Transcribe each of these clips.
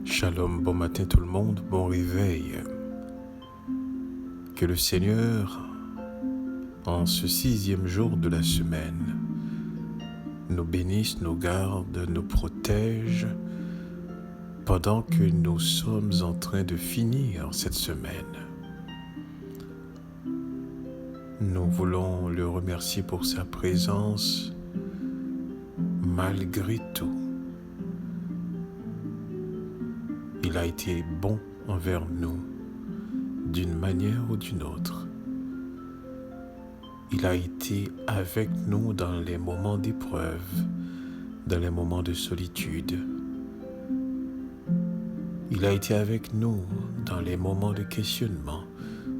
Shalom, bon matin tout le monde, bon réveil. Que le Seigneur, en ce 6e jour de la semaine, nous bénisse, nous garde, nous protège pendant que nous sommes en train de finir cette semaine. Nous voulons le remercier pour sa présence malgré tout. Il a été bon envers nous d'une manière ou d'une autre. Il a été avec nous dans les moments d'épreuve, dans les moments de solitude. Il a été avec nous dans les moments de questionnement.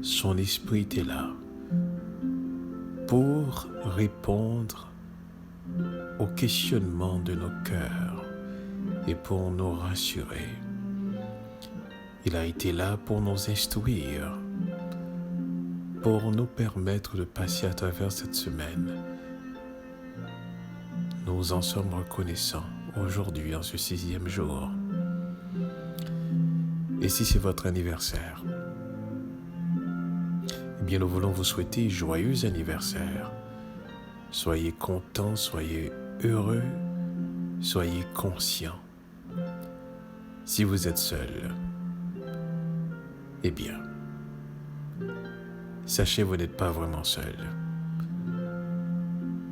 Son esprit était là pour répondre aux questionnements de nos cœurs et pour nous rassurer. Il a été là pour nous instruire, pour nous permettre de passer à travers cette semaine. Nous en sommes reconnaissants aujourd'hui, en ce 6e jour. Et si c'est votre anniversaire, eh bien nous voulons vous souhaiter joyeux anniversaire. Soyez contents, soyez heureux, soyez conscients. Si vous êtes seul, eh bien, sachez vous n'êtes pas vraiment seul.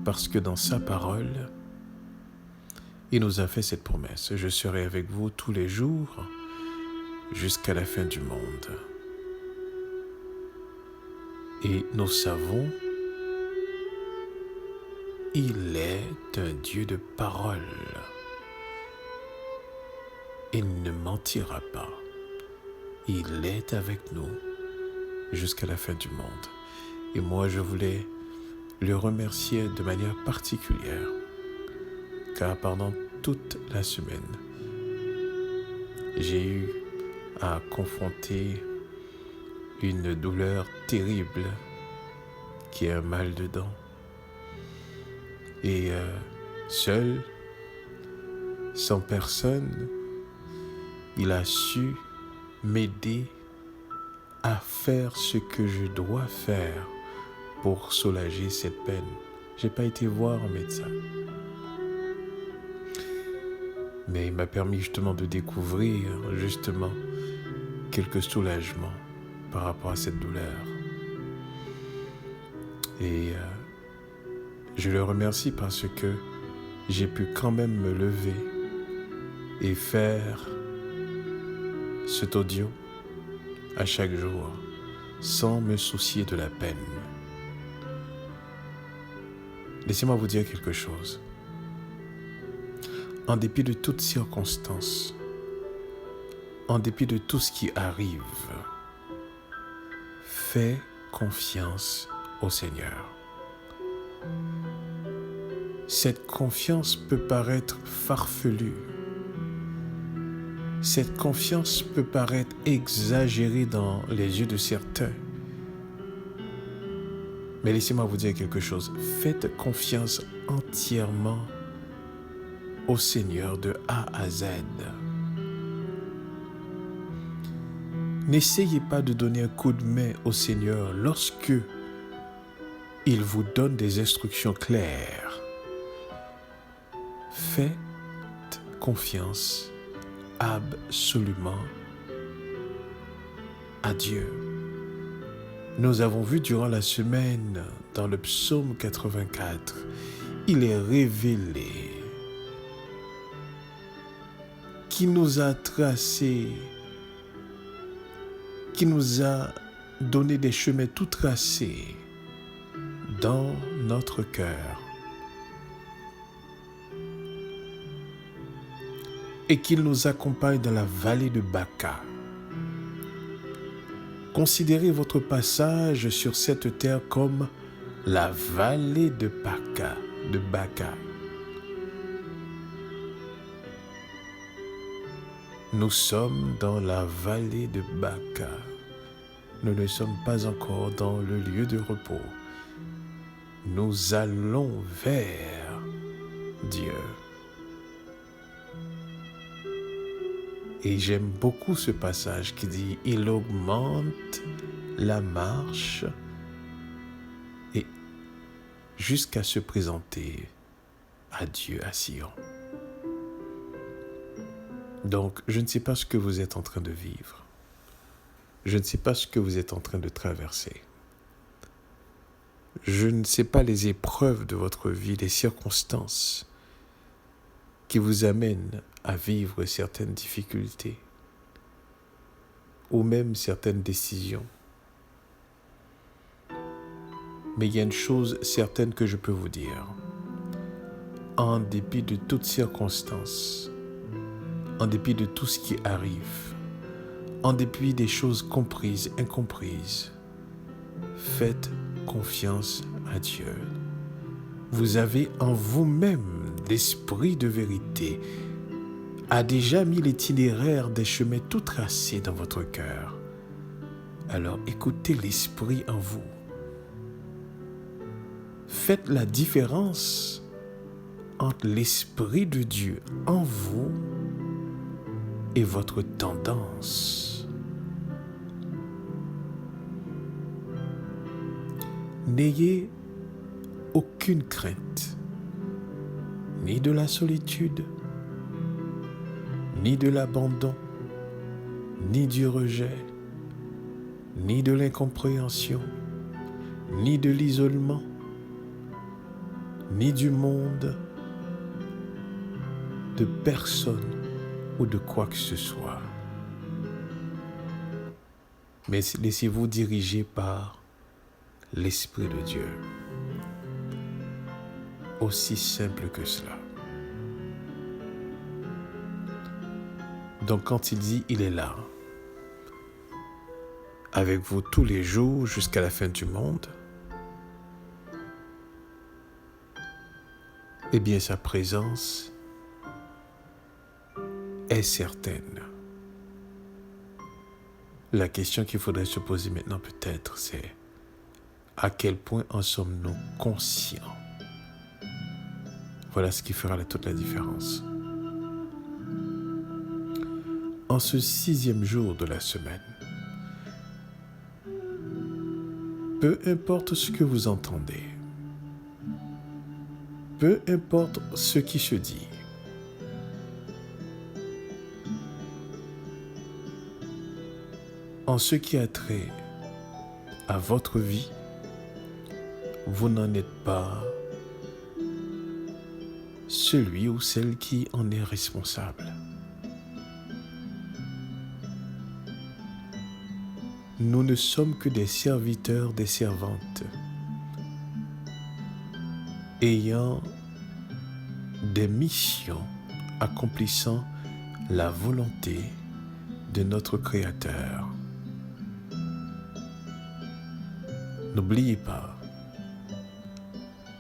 Parce que dans sa parole, il nous a fait cette promesse. Je serai avec vous tous les jours jusqu'à la fin du monde. Et nous savons, il est un Dieu de parole. Il ne mentira pas. Il est avec nous jusqu'à la fin du monde. Et moi, je voulais le remercier de manière particulière, car pendant toute la semaine, j'ai eu à confronter une douleur terrible qui est un mal de dents. Et seul, sans personne, il a su m'aider à faire ce que je dois faire pour soulager cette peine. Je n'ai pas été voir un médecin. Mais il m'a permis justement de découvrir quelques soulagements par rapport à cette douleur. Et je le remercie parce que j'ai pu quand même me lever et faire cet audio à chaque jour sans me soucier de la peine. Laissez-moi vous dire quelque chose. En dépit de toutes circonstances, en dépit de tout ce qui arrive, fais confiance au Seigneur. Cette confiance peut paraître farfelue. Cette confiance peut paraître exagérée dans les yeux de certains. Mais laissez-moi vous dire quelque chose. Faites confiance entièrement au Seigneur de A à Z. N'essayez pas de donner un coup de main au Seigneur lorsque il vous donne des instructions claires. Faites confiance absolument à Dieu. Nous avons vu durant la semaine dans le psaume 84, il est révélé qui nous a tracé, qui nous a donné des chemins tout tracés dans notre cœur. Et qu'il nous accompagne dans la vallée de Baca. Considérez votre passage sur cette terre comme la vallée de Baca. Nous sommes dans la vallée de Baca. Nous ne sommes pas encore dans le lieu de repos. Nous allons vers Dieu. Et j'aime beaucoup ce passage qui dit « Il augmente la marche et jusqu'à se présenter à Dieu à Sion. » Donc, je ne sais pas ce que vous êtes en train de vivre. Je ne sais pas ce que vous êtes en train de traverser. Je ne sais pas les épreuves de votre vie, les circonstances qui vous amènent à vivre certaines difficultés ou même certaines décisions. Mais il y a une chose certaine que je peux vous dire. En dépit de toutes circonstances, en dépit de tout ce qui arrive, en dépit des choses comprises, incomprises, faites confiance à Dieu. Vous avez en vous-même l'esprit de vérité, a déjà mis l'itinéraire des chemins tout tracés dans votre cœur. Alors écoutez l'esprit en vous. Faites la différence entre l'esprit de Dieu en vous et votre tendance. N'ayez aucune crainte, ni de la solitude, ni de l'abandon, ni du rejet, ni de l'incompréhension, ni de l'isolement, ni du monde, de personne ou de quoi que ce soit. Mais laissez-vous diriger par l'Esprit de Dieu. Aussi simple que cela. Donc quand il dit, il est là, avec vous tous les jours jusqu'à la fin du monde, eh bien sa présence est certaine. La question qu'il faudrait se poser maintenant peut-être, c'est à quel point en sommes-nous conscients? Voilà ce qui fera toute la différence. En ce 6e jour de la semaine, peu importe ce que vous entendez, peu importe ce qui se dit, en ce qui a trait à votre vie, vous n'en êtes pas celui ou celle qui en est responsable. Nous ne sommes que des serviteurs, des servantes, ayant des missions, accomplissant la volonté de notre Créateur. N'oubliez pas,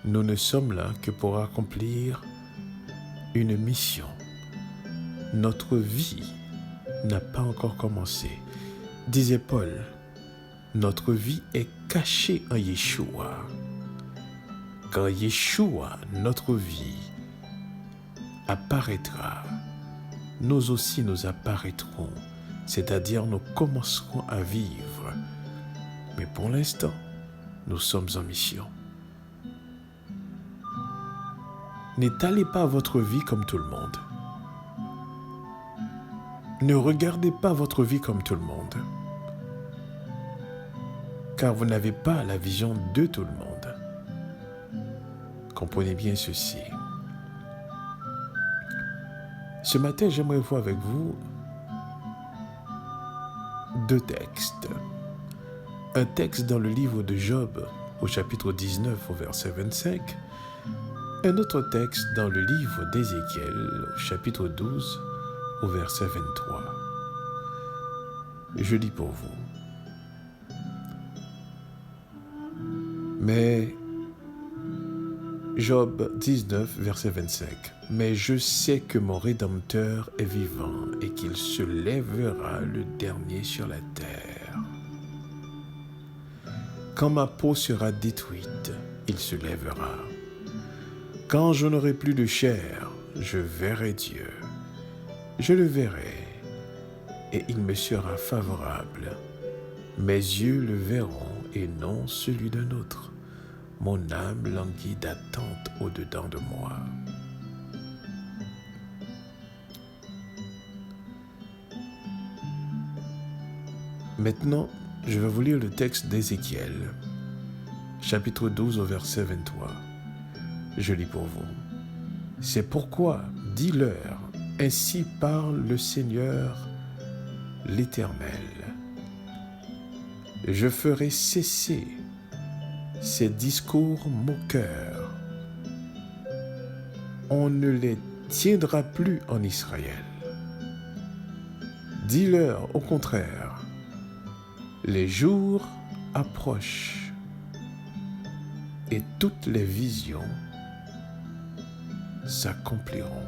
nous ne sommes là que pour accomplir une mission. Notre vie n'a pas encore commencé. Disait Paul, notre vie est cachée en Yeshua. Quand Yeshua, notre vie, apparaîtra, nous aussi nous apparaîtrons, c'est-à-dire nous commencerons à vivre. Mais pour l'instant, nous sommes en mission. N'étalez pas votre vie comme tout le monde. Ne regardez pas votre vie comme tout le monde. Car vous n'avez pas la vision de tout le monde. Comprenez bien ceci. Ce matin, j'aimerais voir avec vous 2 textes. Un texte dans le livre de Job, au chapitre 19, au verset 25. Un autre texte dans le livre d'Ézéchiel, au chapitre 12, au verset 23. Je lis pour vous. Mais Job 19, verset 25. Mais je sais que mon Rédempteur est vivant et qu'il se lèvera le dernier sur la terre. Quand ma peau sera détruite, il se lèvera. Quand je n'aurai plus de chair, je verrai Dieu. Je le verrai et il me sera favorable. Mes yeux le verront et non celui d'un autre. Mon âme languit d'attente au-dedans de moi. Maintenant, je vais vous lire le texte d'Ézéchiel, chapitre 12 au verset 23. Je lis pour vous. C'est pourquoi, dis-leur, ainsi parle le Seigneur l'Éternel. Je ferai cesser ces discours moqueurs. On ne les tiendra plus en Israël. Dis-leur au contraire, les jours approchent et toutes les visions s'accompliront.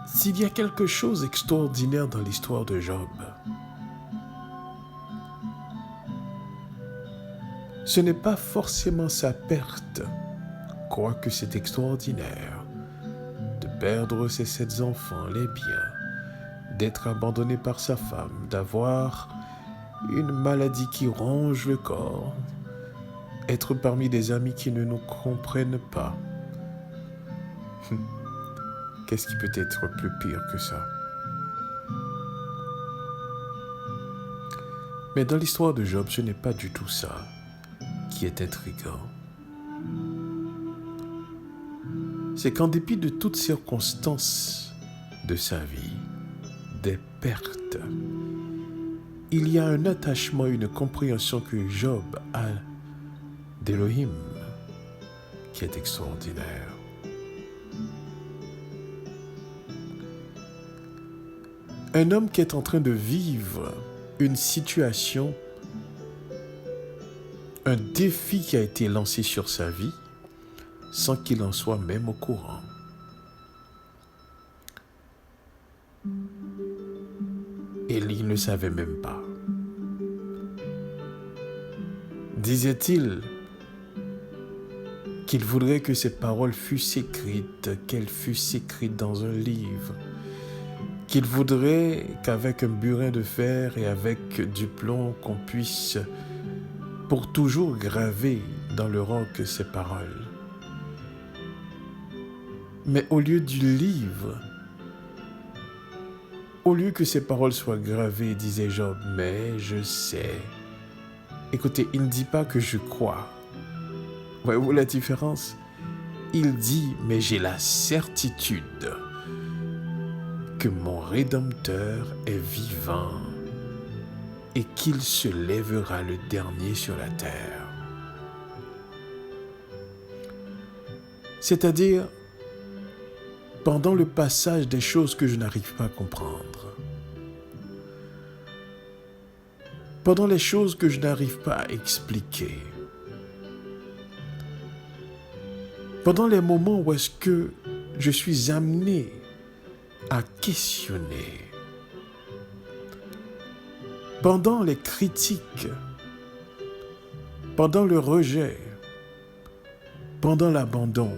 S'il y a quelque chose d'extraordinaire dans l'histoire de Job, ce n'est pas forcément sa perte, quoique c'est extraordinaire, de perdre ses 7 enfants, les biens, d'être abandonné par sa femme, d'avoir une maladie qui ronge le corps, être parmi des amis qui ne nous comprennent pas. Qu'est-ce qui peut être plus pire que ça? Mais dans l'histoire de Job, ce n'est pas du tout ça qui est intriguant. C'est qu'en dépit de toutes circonstances de sa vie, des pertes, il y a un attachement, une compréhension que Job a d'Élohim qui est extraordinaire. Un homme qui est en train de vivre une situation, un défi qui a été lancé sur sa vie, sans qu'il en soit même au courant. Et il ne savait même pas. Disait-il qu'il voudrait que ces paroles fussent écrites, qu'elles fussent écrites dans un livre, qu'il voudrait qu'avec un burin de fer et avec du plomb qu'on puisse pour toujours graver dans le roc ces paroles. Mais au lieu du livre, au lieu que ces paroles soient gravées, disait Job, mais je sais. Écoutez, il ne dit pas que je crois. Voyez-vous la différence? Il dit, mais j'ai la certitude que mon Rédempteur est vivant et qu'il se lèvera le dernier sur la terre. C'est-à-dire, pendant le passage des choses que je n'arrive pas à comprendre, pendant les choses que je n'arrive pas à expliquer, pendant les moments où est-ce que je suis amené à questionner, pendant les critiques, pendant le rejet, pendant l'abandon,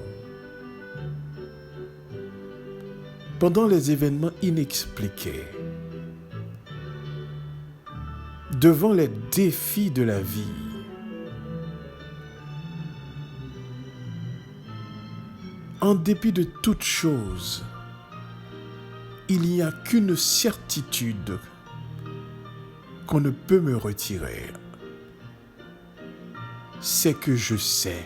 pendant les événements inexpliqués, devant les défis de la vie, en dépit de toutes choses, il n'y a qu'une certitude qu'on ne peut me retirer. C'est que je sais.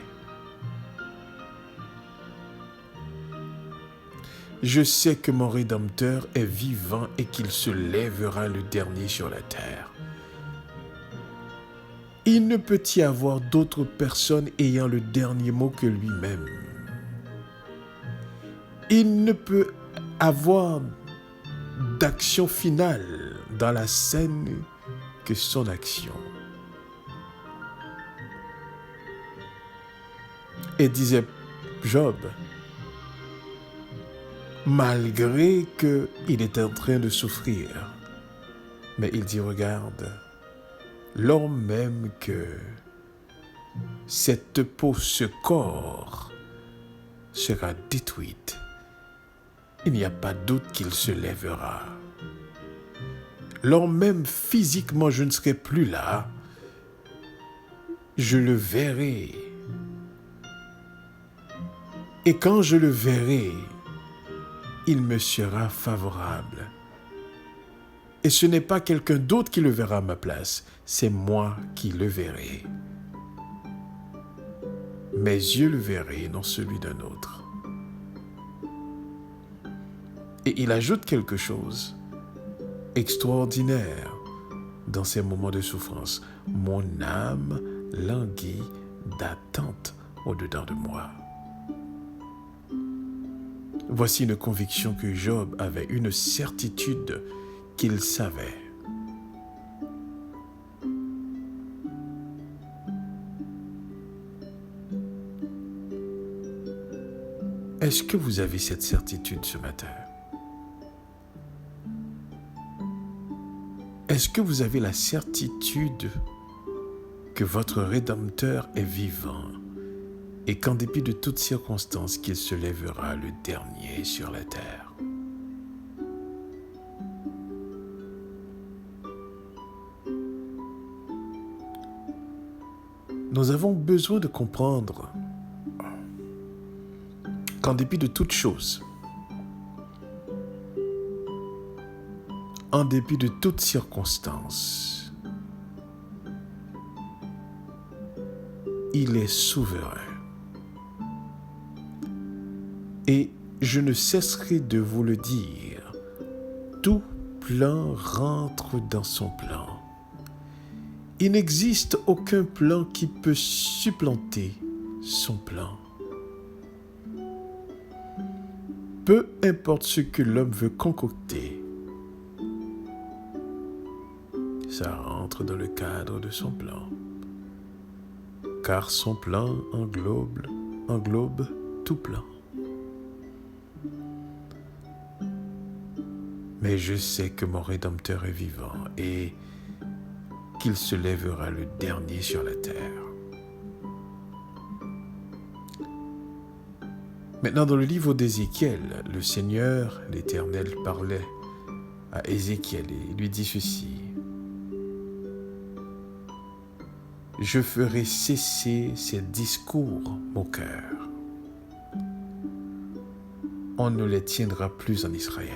Je sais que mon Rédempteur est vivant et qu'il se lèvera le dernier sur la terre. Il ne peut y avoir d'autre personne ayant le dernier mot que lui-même. Il ne peut avoir d'action finale dans la scène que son action. Et disait Job, malgré qu'il était en train de souffrir, mais il dit, regarde, lors même que cette peau, ce corps sera détruite. Il n'y a pas doute qu'il se lèvera. Lors même physiquement je ne serai plus là, je le verrai. Et quand je le verrai, il me sera favorable. Et ce n'est pas quelqu'un d'autre qui le verra à ma place, c'est moi qui le verrai. Mes yeux le verraient, non celui d'un autre. Et il ajoute quelque chose extraordinaire dans ces moments de souffrance. Mon âme languit d'attente au-dedans de moi. Voici une conviction que Job avait, une certitude qu'il savait. Est-ce que vous avez cette certitude ce matin? Est-ce que vous avez la certitude que votre Rédempteur est vivant et qu'en dépit de toutes circonstances, qu'il se lèvera le dernier sur la terre? Nous avons besoin de comprendre qu'en dépit de toutes choses, en dépit de toutes circonstances, il est souverain. Et je ne cesserai de vous le dire, tout plan rentre dans son plan. Il n'existe aucun plan qui peut supplanter son plan. Peu importe ce que l'homme veut concocter, ça rentre dans le cadre de son plan. Car son plan englobe tout plan. Mais je sais que mon Rédempteur est vivant et qu'il se lèvera le dernier sur la terre. Maintenant, dans le livre d'Ézéchiel, le Seigneur, l'Éternel, parlait à Ézéchiel et lui dit ceci. Je ferai cesser ces discours moqueurs. On ne les tiendra plus en Israël.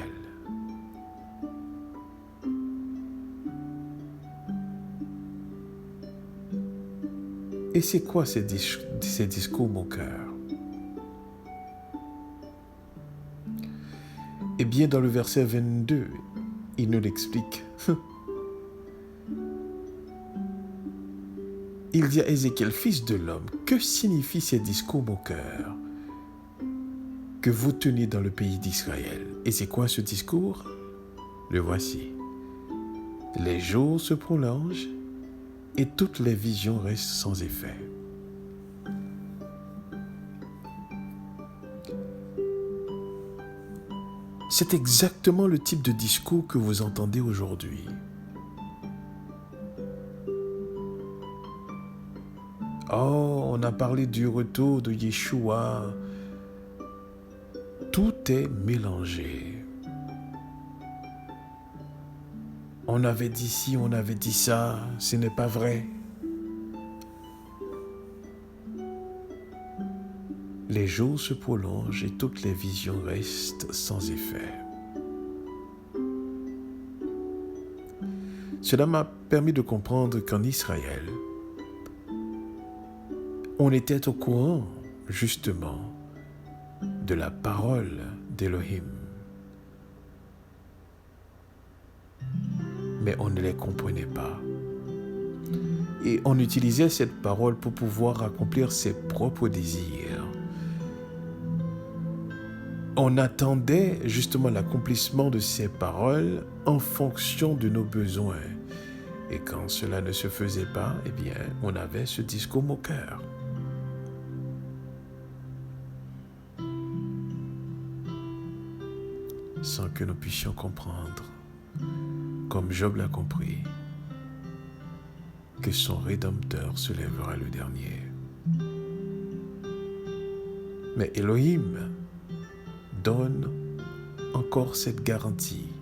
Et c'est quoi ces discours moqueurs? Eh bien, dans le verset 22, il nous l'explique. Il dit à Ézéchiel, fils de l'homme, que signifient ces discours moqueurs que vous tenez dans le pays d'Israël? Et c'est quoi ce discours? Le voici. Les jours se prolongent et toutes les visions restent sans effet. C'est exactement le type de discours que vous entendez aujourd'hui. Oh, on a parlé du retour de Yeshua. Tout est mélangé. On avait dit ci, on avait dit ça, ce n'est pas vrai. Les jours se prolongent et toutes les visions restent sans effet. Cela m'a permis de comprendre qu'en Israël, on était au courant, justement, de la parole d'Élohim. Mais on ne les comprenait pas. Et on utilisait cette parole pour pouvoir accomplir ses propres désirs. On attendait justement l'accomplissement de ces paroles en fonction de nos besoins. Et quand cela ne se faisait pas, eh bien, on avait ce discours moqueur. Sans que nous puissions comprendre, comme Job l'a compris, que son Rédempteur se lèvera le dernier. Mais Elohim donne encore cette garantie.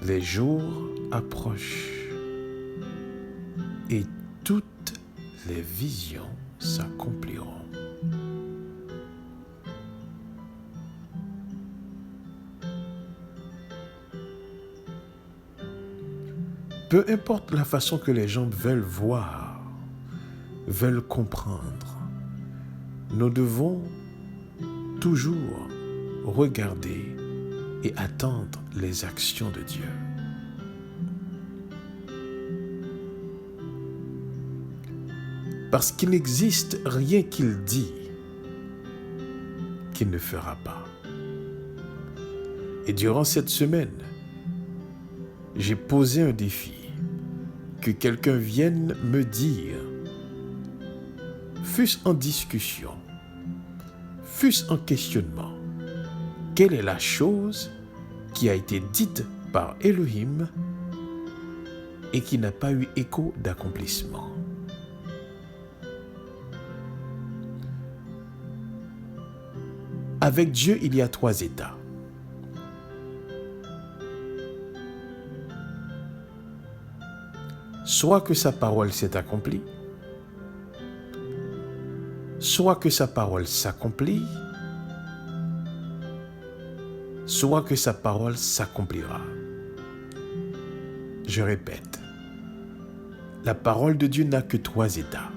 Les jours approchent et toutes les visions s'accompliront. Peu importe la façon que les gens veulent voir, veulent comprendre, nous devons toujours regarder et attendre les actions de Dieu. Parce qu'il n'existe rien qu'il dit qu'il ne fera pas. Et durant cette semaine, j'ai posé un défi, que quelqu'un vienne me dire, fût-ce en discussion, fût-ce en questionnement, quelle est la chose qui a été dite par Elohim et qui n'a pas eu écho d'accomplissement. Avec Dieu, il y a 3 états. Soit que sa parole s'est accomplie, soit que sa parole s'accomplit, soit que sa parole s'accomplira. Je répète, la parole de Dieu n'a que 3 états.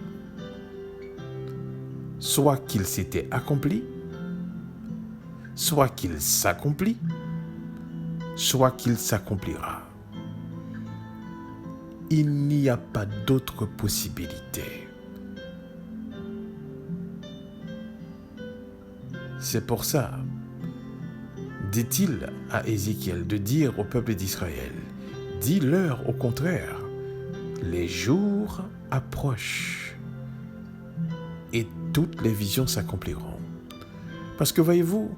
Soit qu'il s'était accompli, soit qu'il s'accomplit, soit qu'il s'accomplira. Il n'y a pas d'autre possibilité. C'est pour ça, dit-il à Ézéchiel de dire au peuple d'Israël, dis-leur au contraire, les jours approchent et toutes les visions s'accompliront. Parce que voyez-vous,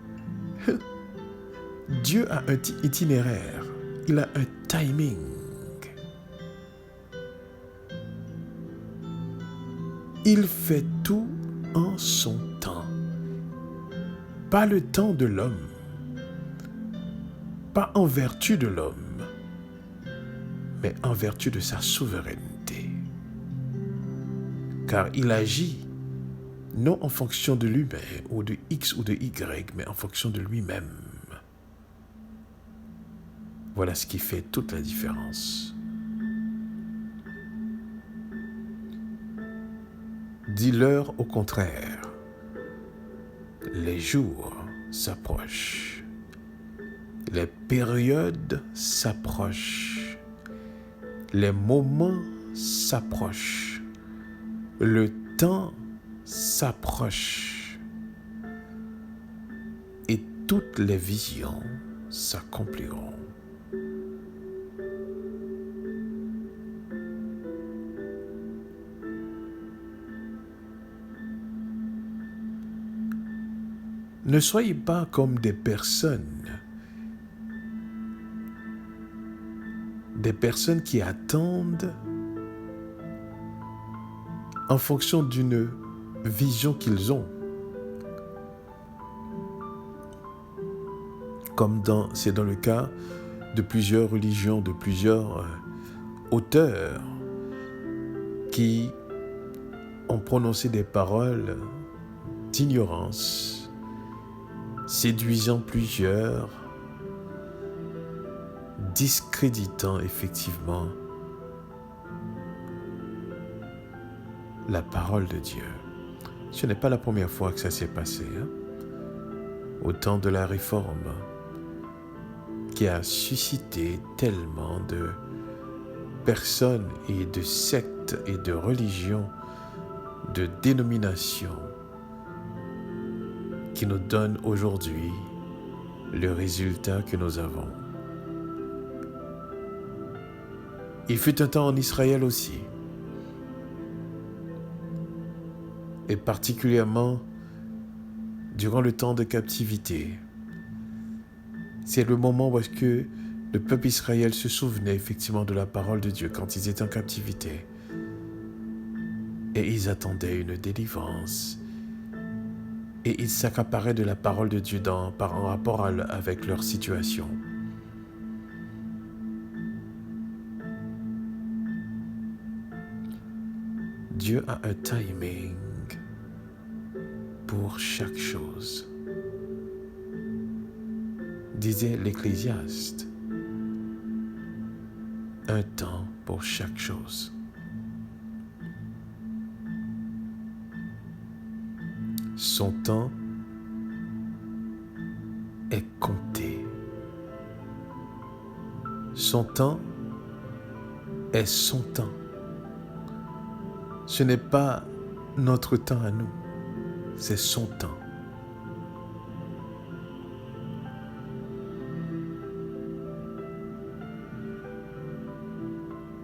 Dieu a un itinéraire, il a un timing. Il fait tout en son temps. Pas le temps de l'homme, pas en vertu de l'homme, mais en vertu de sa souveraineté. Car il agit non en fonction de l'humain ou de X ou de Y, mais en fonction de lui-même. Voilà ce qui fait toute la différence. Dis-leur au contraire, les jours s'approchent, les périodes s'approchent, les moments s'approchent, le temps s'approche et toutes les visions s'accompliront. Ne soyez pas comme des personnes qui attendent en fonction d'une vision qu'ils ont. Comme c'est dans le cas de plusieurs religions, de plusieurs auteurs qui ont prononcé des paroles d'ignorance, séduisant plusieurs, discréditant effectivement la parole de Dieu. Ce n'est pas la première fois que ça s'est passé, au temps de la Réforme, qui a suscité tellement de personnes et de sectes et de religions, de dénominations, qui nous donnent aujourd'hui le résultat que nous avons. Il fut un temps en Israël aussi, et particulièrement durant le temps de captivité. C'est le moment où est-ce que Le peuple Israël se souvenait effectivement de la parole de Dieu quand ils étaient en captivité. Et ils attendaient une délivrance. Et ils s'accaparaient de la parole de Dieu en rapport avec leur situation. Dieu a un timing pour chaque chose. Disait l'Ecclésiaste, un temps pour chaque chose. Son temps est compté. Son temps est son temps. Ce n'est pas notre temps à nous, c'est son temps.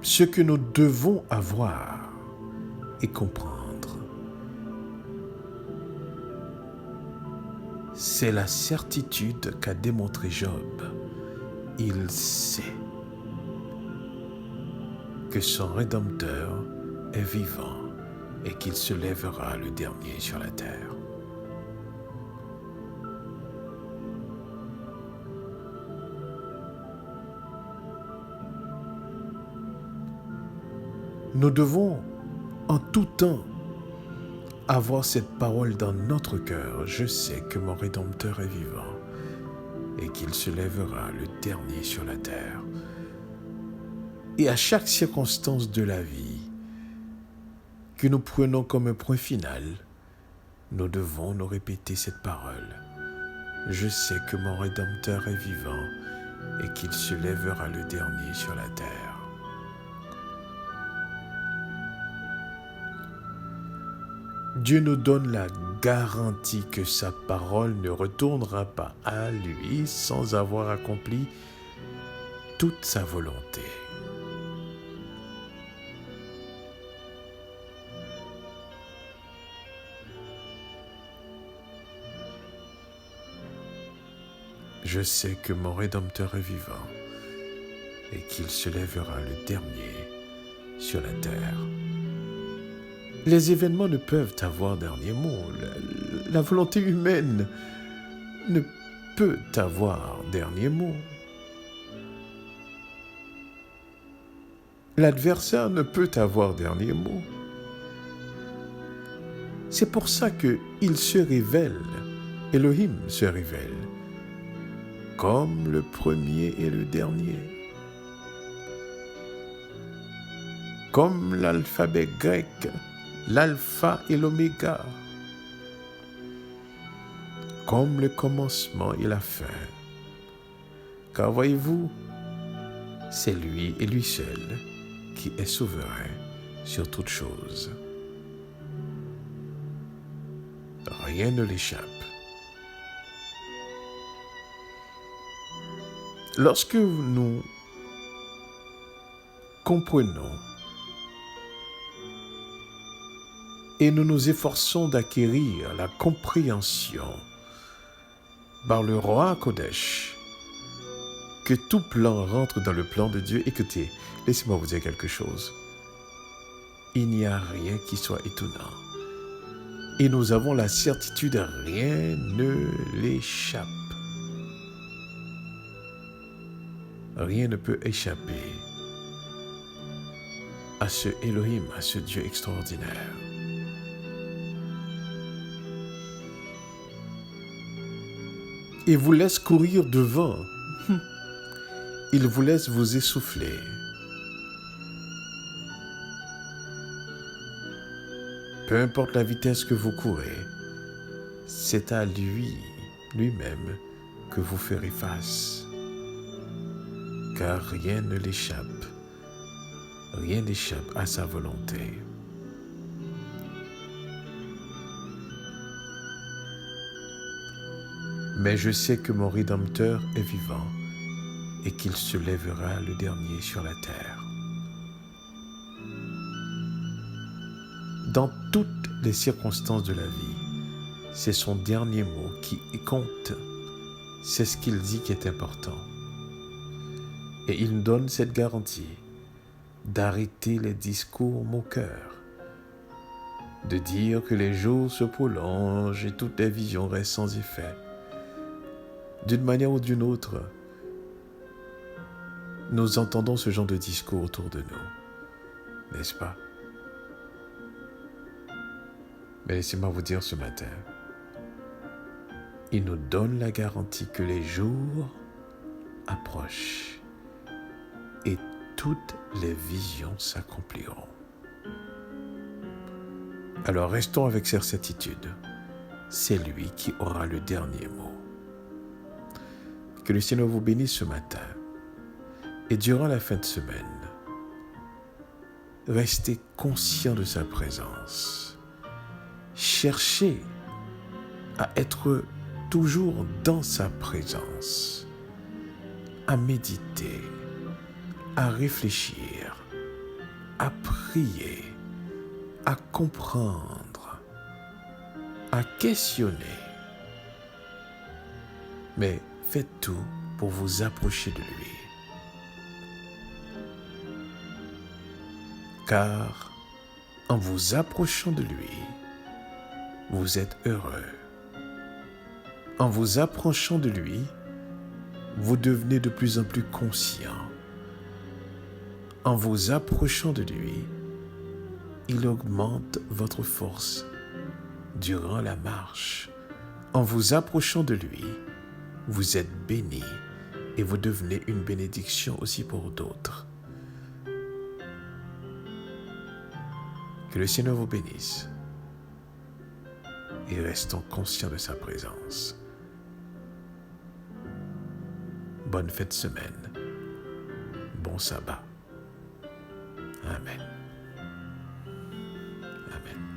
Ce que nous devons avoir et comprendre, c'est la certitude qu'a démontré Job. Il sait que son Rédempteur est vivant et qu'il se lèvera le dernier sur la terre. Nous devons en tout temps avoir cette parole dans notre cœur. Je sais que mon Rédempteur est vivant et qu'il se lèvera le dernier sur la terre. Et à chaque circonstance de la vie que nous prenons comme un point final, nous devons nous répéter cette parole. Je sais que mon Rédempteur est vivant et qu'il se lèvera le dernier sur la terre. Dieu nous donne la garantie que sa parole ne retournera pas à lui sans avoir accompli toute sa volonté. Je sais que mon Rédempteur est vivant et qu'il se lèvera le dernier sur la terre. Les événements ne peuvent avoir dernier mot. La volonté humaine ne peut avoir dernier mot. L'adversaire ne peut avoir dernier mot. C'est pour ça qu'il se révèle, Elohim se révèle, comme le premier et le dernier. Comme l'alphabet grec, l'alpha et l'oméga, comme le commencement et la fin. Car voyez-vous, c'est lui et lui seul qui est souverain sur toutes choses. Rien ne l'échappe. Lorsque nous comprenons et nous nous efforçons d'acquérir la compréhension par le roi Kodesh que tout plan rentre dans le plan de Dieu. Écoutez, laissez-moi vous dire quelque chose. Il n'y a rien qui soit étonnant. Et nous avons la certitude, rien ne l'échappe. Rien ne peut échapper à ce Elohim, à ce Dieu extraordinaire. Il vous laisse courir devant. Il vous laisse vous essouffler. Peu importe la vitesse que vous courez, c'est à lui-même, que vous ferez face. Car rien ne l'échappe. Rien n'échappe à sa volonté. Mais je sais que mon Rédempteur est vivant et qu'il se lèvera le dernier sur la terre. Dans toutes les circonstances de la vie, c'est son dernier mot qui compte. C'est ce qu'il dit qui est important. Et il nous donne cette garantie d'arrêter les discours moqueurs, de dire que les jours se prolongent et toutes les visions restent sans effet. D'une manière ou d'une autre, nous entendons ce genre de discours autour de nous, n'est-ce pas? Mais laissez-moi vous dire ce matin, il nous donne la garantie que les jours approchent et toutes les visions s'accompliront. Alors restons avec cette certitude, c'est lui qui aura le dernier mot. Que le Seigneur vous bénisse ce matin et durant la fin de semaine, restez conscient de sa présence. Cherchez à être toujours dans sa présence, à méditer, à réfléchir, à prier, à comprendre, à questionner. Mais faites tout pour vous approcher de lui. Car en vous approchant de lui, vous êtes heureux. En vous approchant de lui, vous devenez de plus en plus conscient. En vous approchant de lui, il augmente votre force durant la marche. En vous approchant de lui, vous êtes béni et vous devenez une bénédiction aussi pour d'autres. Que le Seigneur vous bénisse et restons conscients de sa présence. Bonne fête de semaine. Bon sabbat. Amen. Amen.